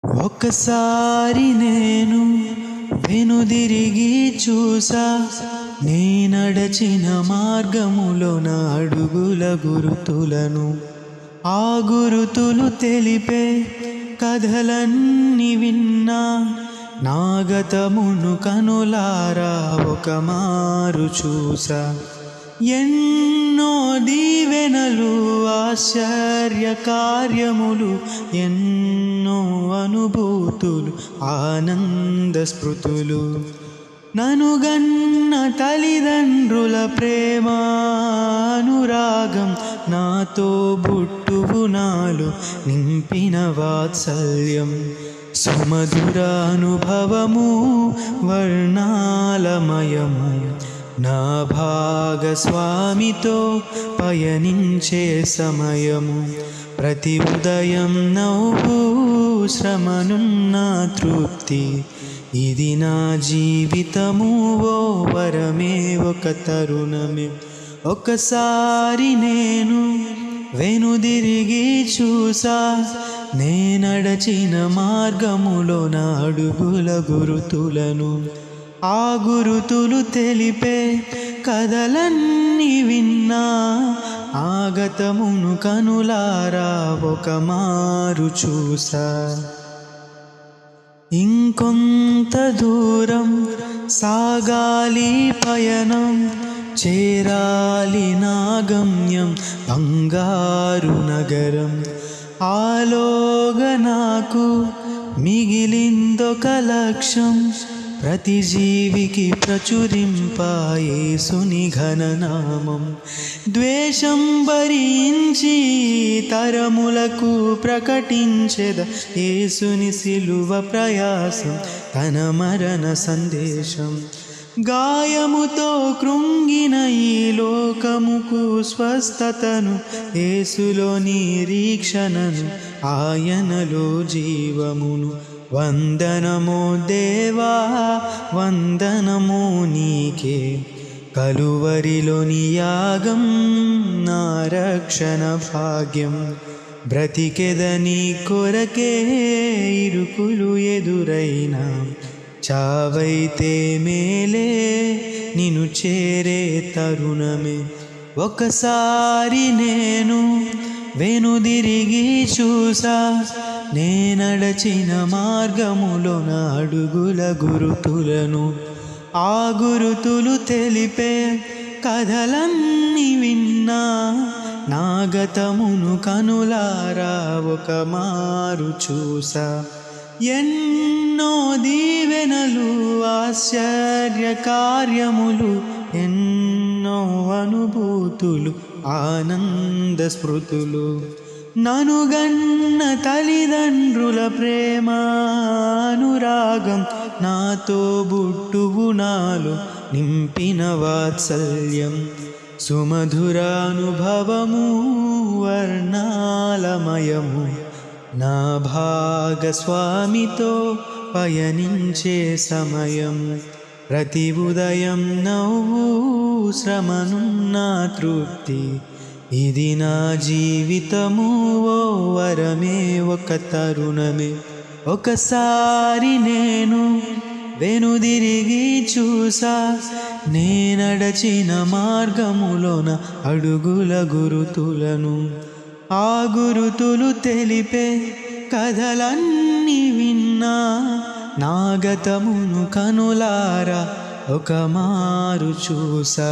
ఒక్కసారి నేను వెనుదిరిగి చూసా, నే నడచిన మార్గములోన అడుగుల గురుతులను. ఆ గురుతులు తెలిపే కథలన్నీ విన్నా, నా గతమును కనులారా ఒక మారు చూసా. ఎన్నో దీవెనలు, ఆశ్చర్య కార్యములు, ఎన్నో అనుభూతులు, ఆనంద స్మృతులు. ననుగన్న తల్లిదండ్రుల ప్రేమ అనురాగం, నాతో బుట్టువు నాలో నింపిన వాత్సల్యం. సుమధుర అనుభవము వర్ణాలమయము, నా భాగస్వామితో పయనించే సమయము. ప్రతి ఉదయం నవ్వు, శ్రమనున్న తృప్తి, ఇది నా జీవితము ఓ వరమే, ఒక తరుణమే. ఒకసారి నేను వెనుదిరిగి చూసా, నే నడచిన మార్గములోన అడుగుల గురుతులను. ఆ గురుతులు తెలిపే కథలన్నీ విన్నా, ఆగతమును కనులారా ఒక మారు చూసా. ఇంకొంత దూరం సాగాలి పయనం, చేరాలి నా గమ్యం బంగారు నగరం. ఆలోగా నాకు మిగిలిందొక లక్ష్యం, ప్రతి జీవికి ప్రచురింప యేసుని ఘననామం. ద్వేషం భరించి తరములకు ప్రకటించెద యేసుని సిలువ ప్రయాసం, తన మరణ సందేశం. గాయముతో కృంగిన ఈ లోకముకు స్వస్థతను, యేసులో నిరీక్షణను, ఆయనలో జీవమును. వందనమో దేవా, వందనమో నీకే, కలువరిలోని యాగం నా రక్షణ భాగ్యం. బ్రతికెదని కొరకే ఇరుకులు ఎదురైనా, చావైతే మేలే నిన్ను చేరే తరుణమే. ఒకసారి నేను వెనుదిరిగి చూసా, నే నడచిన మార్గములోన అడుగుల గురుతులను. ఆ గురుతులు తెలిపే కథలన్నీ విన్నా, నా గతమును కనులారా ఒక మారు చూసా. ఎన్నో దీవెనలు, ఆశ్చర్య కార్యములు, ఎన్నో అనుభూతులు, ఆనంద స్మృతులు. ననుగన్న తల్లిదండ్రుల ప్రేమ అనురాగం, నాతో బుట్టువు నాలో నింపిన వాత్సల్యం. సుమధుర అనుభవము వర్ణాలమయము, నా భాగస్వామితో పయనించే సమయం. ప్రతి ఉదయం నవ్వు, శ్రమనున్న తృప్తి, ఇది నా జీవితము ఓ వరమే, ఒక తరుణమే. ఒకసారి నేను వెనుదిరిగి చూసా, నే నడచిన మార్గములోన అడుగుల గురుతులను. ఆ గురుతులు తెలిపే కథలన్నీ విన్నా, నా గతమును కనులారా ఒక మారు చూసా.